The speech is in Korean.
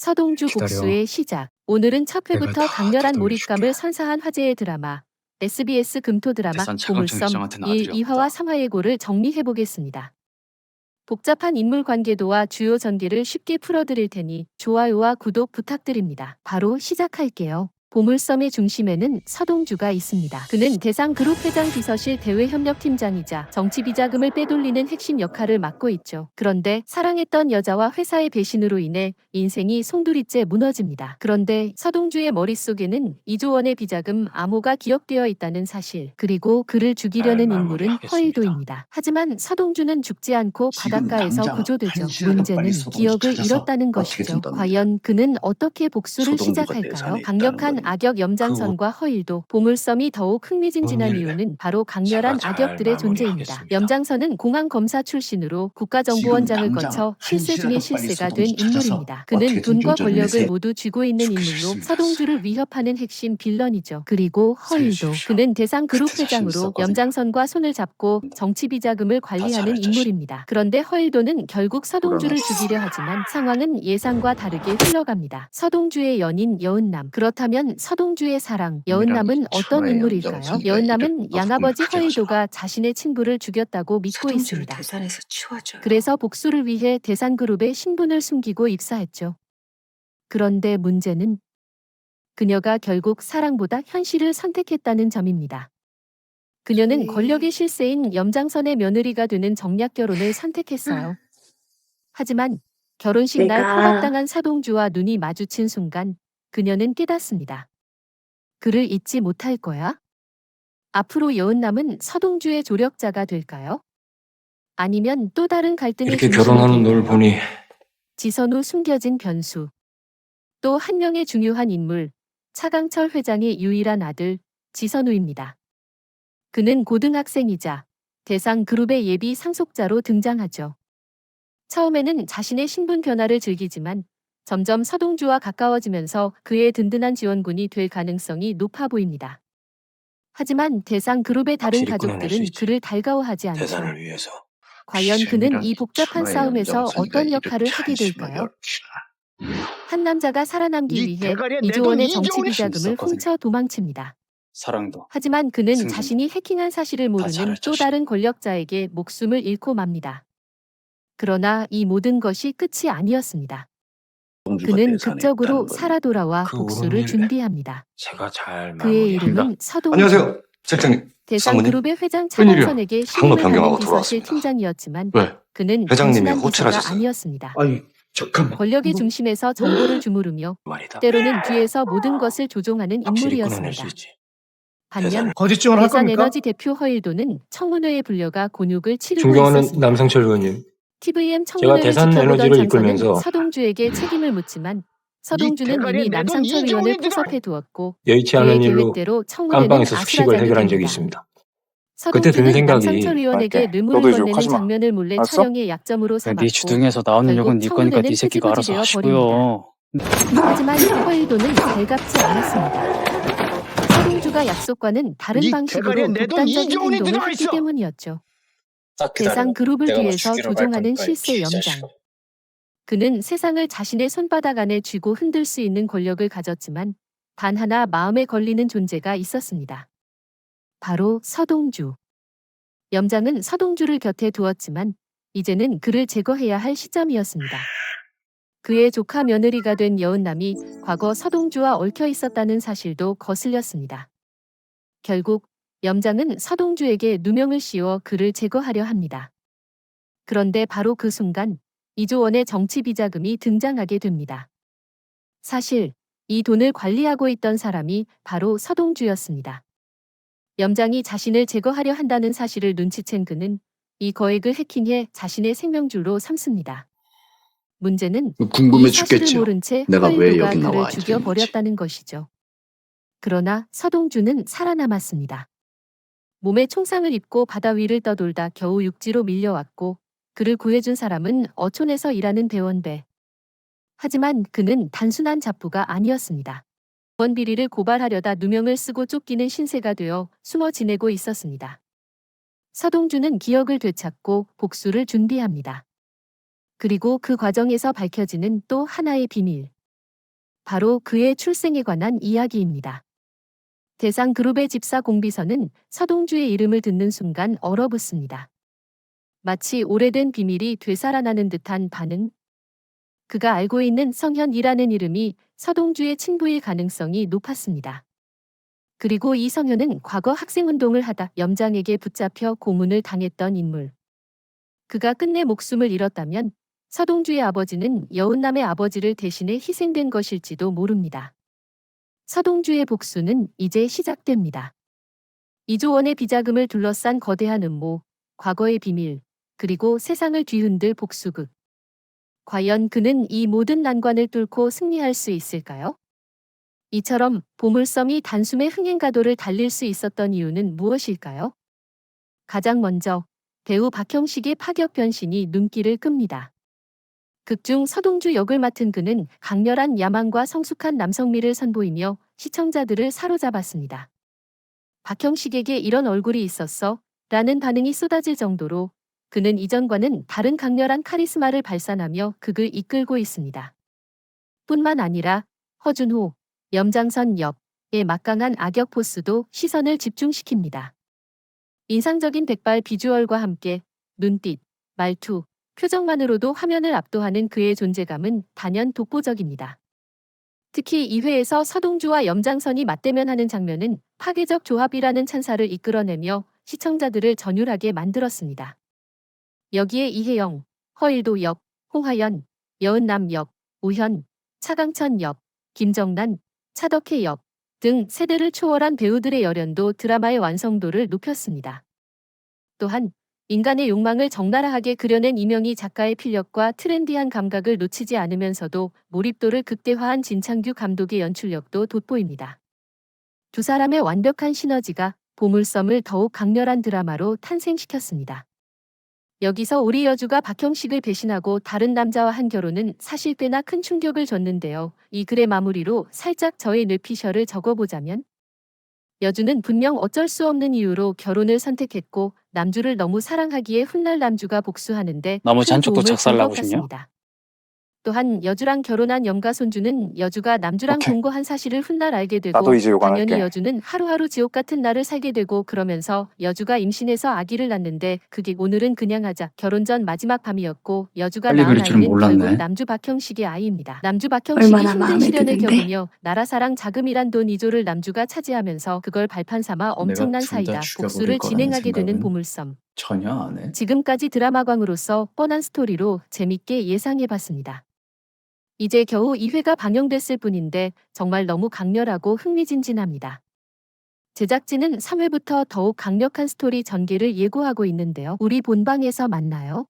서동주 기다려. 복수의 시작. 오늘은 첫 내가 회부터 다 강렬한 되돌려줄게. 몰입감을 선사한 화제의 드라마 SBS 금토 드라마 대산 차강청 보물섬 회장한테는 1, 아들이 2화와 없다. 3화의 고를 정리해보겠습니다. 복잡한 인물 관계도와 주요 전개를 쉽게 풀어드릴 테니 좋아요와 구독 부탁드립니다. 바로 시작할게요. 보물섬의 중심에는 서동주가 있습니다. 그는 대상그룹 회장 비서실 대외협력팀장이자 정치비자금을 빼돌리는 핵심 역할을 맡고 있죠. 그런데 사랑했던 여자와 회사의 배신으로 인해 인생이 송두리째 무너집니다. 그런데 서동주의 머릿속에는 2조 원의 비자금 암호가 기억되어 있다는 사실, 그리고 그를 죽이려는 인물은 허일도입니다. 하지만 서동주는 죽지 않고 바닷가에서 구조되죠. 문제는 기억을 잃었다는 것이죠. 과연 그는 어떻게 복수를 시작할까요? 강력한 악역 염장선과 허일도, 보물섬이 더욱 흥미진진한 이유는 바로 강렬한 악역들의 존재입니다. 염장선은 공안 검사 출신으로 국가정보원장을 거쳐 실세 중의 실세가 된 인물입니다. 그는 돈과 권력을 모두 쥐고 있는 인물로 서동주를 위협하는 핵심 빌런이죠. 그리고 허일도, 그는 대상그룹 회장으로 염장선과 손을 잡고 정치비자금을 관리하는 인물입니다. 그런데 허일도는 결국 서동주를 죽이려 하지만 상황은 예상과 다르게 흘러갑니다. 서동주의 연인 여은남, 그렇다면 서동주의 사랑 여은남은 어떤 인물일까요? 여은남은 양아버지 허일도가 자신의 친부를 죽였다고 믿고 있습니다. 대산에서 치워줘요. 그래서 복수를 위해 대상그룹의 신분을 숨기고 입사했죠. 그런데 문제는 그녀가 결국 사랑보다 현실을 선택했다는 점입니다. 그녀는 권력의 실세인 염장선의 며느리가 되는 정략 결혼을 선택했어요. 하지만 결혼식 날 포박당한 서동주와 눈이 마주친 순간 그녀는 깨닫습니다. 그를 잊지 못할 거야? 앞으로 여은남은 서동주의 조력자가 될까요? 아니면 또 다른 갈등의 이렇게 중심이 결혼하는 널 될까요? 보니 지선 후 숨겨진 변수. 또 한 명의 중요한 인물, 차강철 회장의 유일한 아들 지선우입니다. 그는 고등학생이자 대상그룹의 예비 상속자로 등장하죠. 처음에는 자신의 신분 변화를 즐기지만 점점 서동주와 가까워지면서 그의 든든한 지원군이 될 가능성이 높아 보입니다. 하지만 대상그룹의 다른 확실히 끊어낼 수 가족들은 있지. 그를 달가워하지 않죠. 대산을 위해서. 과연 그는 이 복잡한 싸움에서 어떤 역할을 하게 될까요? 한 남자가 살아남기 위해 2조 원의 정치비자금을 훔쳐 도망칩니다. 사랑도 하지만 그는 승진도 자신이 해킹한 사실을 모르는 잘할 또 자식. 다른 권력자에게 목숨을 잃고 맙니다. 그러나 이 모든 것이 끝이 아니었습니다. 그는 극적으로 살아 돌아와 그 복수를 옳은 일 준비합니다. 제가 잘 그의 마무리합니다. 이름은 서동주. 안녕하세요, 실장님. 대상그룹의 회장 웬일이야? 차강선에게 항로 신임을 변경하고 받는 비서실 들어왔습니다. 팀장이었지만 왜? 그는 회장님이 단순한 비서가 호출하셨어요. 아니었습니다. 아니, 잠깐만. 권력의 중심에서 정보를 주무르며 말이다. 때로는 뒤에서 모든 것을 조종하는 확실히 끊어낼 수 인물이었습니다. 있지. 반면 거짓증을 할 겁니까? 대산에너지 대표 허일도는 청문회에 불려가 곤욕을 치르고 존경하는 있었습니다. 남성철 의원님, TVM 청문회를 대산 지켜보던 에너지를 장선은 이끌면서 서동주에게 책임을 묻지만 서동주는 대가리에 이미 내 돈 남상철 2조 의원을 원이 들어가- 포섭해 두었고 여의치 그의 않은 일로 계획대로 청문회는 깜방에서 수식을 아수라장이 해결한 적이 됩니다. 있습니다. 그때 드는 서동주는 생각이 남상철 의원에게 말게. 뇌물을 너도 건네는 욕하지 마. 장면을 몰래 알았어? 촬영의 약점으로 네 삼았고 주둥에서 나오는 결국 욕은 네 거니까 청문회는 네 새끼가 알아서 흐지부지 하시고요. 하지만 허일도는 달갑지 않았습니다. 서동주가 약속과는 다른 이 방식으로 대가리에 내돈 독단적인 2조 원이 행동을 들어가 했기 있어. 때문이었죠. 딱 대상 그룹을 내가 너 뒤에서 죽이러 갈 조종하는 거니까, 실세 이 염장. 자식아. 그는 세상을 자신의 손바닥 안에 쥐고 흔들 수 있는 권력을 가졌지만 단 하나 마음에 걸리는 존재가 있었습니다. 바로 서동주. 염장은 서동주를 곁에 두었지만 이제는 그를 제거해야 할 시점이었습니다. 그의 조카 며느리가 된 여은남이 과거 서동주와 얽혀 있었다는 사실도 거슬렸습니다. 결국 염장은 서동주에게 누명을 씌워 그를 제거하려 합니다. 그런데 바로 그 순간 2조 원의 정치비자금이 등장하게 됩니다. 사실 이 돈을 관리하고 있던 사람이 바로 서동주였습니다. 염장이 자신을 제거하려 한다는 사실을 눈치챈 그는 이 거액을 해킹해 자신의 생명줄로 삼습니다. 문제는 궁금해 이 사실을 죽겠죠. 모른 채 내가 왜 허일도가 여기 나와 그를 앉아 죽여버렸다는 것이죠. 그러나 서동주는 살아남았습니다. 몸에 총상을 입고 바다 위를 떠돌다 겨우 육지로 밀려왔고 그를 구해준 사람은 어촌에서 일하는 대원배. 하지만 그는 단순한 잡부가 아니었습니다. 대원 비리를 고발하려다 누명을 쓰고 쫓기는 신세가 되어 숨어 지내고 있었습니다. 서동주는 기억을 되찾고 복수를 준비합니다. 그리고 그 과정에서 밝혀지는 또 하나의 비밀. 바로 그의 출생에 관한 이야기입니다. 대상 그룹의 집사 공비서는 서동주의 이름을 듣는 순간 얼어붙습니다. 마치 오래된 비밀이 되살아나는 듯한 반응. 그가 알고 있는 성현이라는 이름이 서동주의 친부일 가능성이 높았습니다. 그리고 이 성현은 과거 학생운동을 하다 염장에게 붙잡혀 고문을 당했던 인물. 그가 끝내 목숨을 잃었다면 서동주의 아버지는 여운남의 아버지를 대신해 희생된 것일지도 모릅니다. 서동주의 복수는 이제 시작됩니다. 이조원의 비자금을 둘러싼 거대한 음모, 과거의 비밀, 그리고 세상을 뒤흔들 복수극. 과연 그는 이 모든 난관을 뚫고 승리할 수 있을까요? 이처럼 보물섬이 단숨에 흥행가도를 달릴 수 있었던 이유는 무엇일까요? 가장 먼저 배우 박형식의 파격 변신이 눈길을 끕니다. 극중 서동주 역을 맡은 그는 강렬한 야망과 성숙한 남성미를 선보이며 시청자들을 사로잡았습니다. 박형식에게 이런 얼굴이 있었어? 라는 반응이 쏟아질 정도로 그는 이전과는 다른 강렬한 카리스마를 발산하며 극을 이끌고 있습니다. 뿐만 아니라 허준호, 염장선 역의 막강한 악역 포스도 시선을 집중시킵니다. 인상적인 백발 비주얼과 함께 눈빛, 말투, 표정만으로도 화면을 압도하는 그의 존재감은 단연 독보적입니다. 특히 2회에서 서동주와 염장선이 맞대면하는 장면은 파괴적 조합이라는 찬사를 이끌어내며 시청자들을 전율하게 만들었습니다. 여기에 이혜영, 허일도 역, 홍하연, 여은남 역, 우현, 차강천 역, 김정난, 차덕혜 역 등 세대를 초월한 배우들의 열연도 드라마의 완성도를 높였습니다. 또한 인간의 욕망을 적나라하게 그려낸 이명희 작가의 필력과 트렌디한 감각을 놓치지 않으면서도 몰입도를 극대화한 진창규 감독의 연출력도 돋보입니다. 두 사람의 완벽한 시너지가 보물섬을 더욱 강렬한 드라마로 탄생시켰습니다. 여기서 우리 여주가 박형식을 배신하고 다른 남자와 한 결혼은 사실 꽤나 큰 충격을 줬는데요. 이 글의 마무리로 살짝 저의 뇌피셜을 적어보자면 여주는 분명 어쩔 수 없는 이유로 결혼을 선택했고 남주를 너무 사랑하기에 훗날 남주가 복수하는데 나머지 큰 한쪽도 도움을 준 작살나고 것 싶냐? 같습니다. 또한 여주랑 결혼한 염가손주는 여주가 남주랑 오케이. 동거한 사실을 훗날 알게 되고 나도 이제 욕 안 당연히 할게. 여주는 하루하루 지옥 같은 날을 살게 되고 그러면서 여주가 임신해서 아기를 낳는데 그게 오늘은 그냥 하자 결혼 전 마지막 밤이었고 여주가 빨리 낳은 그릴 줄은 아이는 몰랐네. 결국 남주 박형식의 아이입니다. 남주 박형식이 얼마나 힘든 마음에 시련을 드는데? 겪으며 나라사랑 자금이란 돈 2조를 남주가 차지하면서 그걸 발판 삼아 엄청난 둘다 사이다 죽여버릴 복수를 거라는 진행하게 되는 생각은 보물섬. 전혀 안 해. 지금까지 드라마광으로서 뻔한 스토리로 재밌게 예상해봤습니다. 이제 겨우 2회가 방영됐을 뿐인데 정말 너무 강렬하고 흥미진진합니다. 제작진은 3회부터 더욱 강력한 스토리 전개를 예고하고 있는데요. 우리 본방에서 만나요.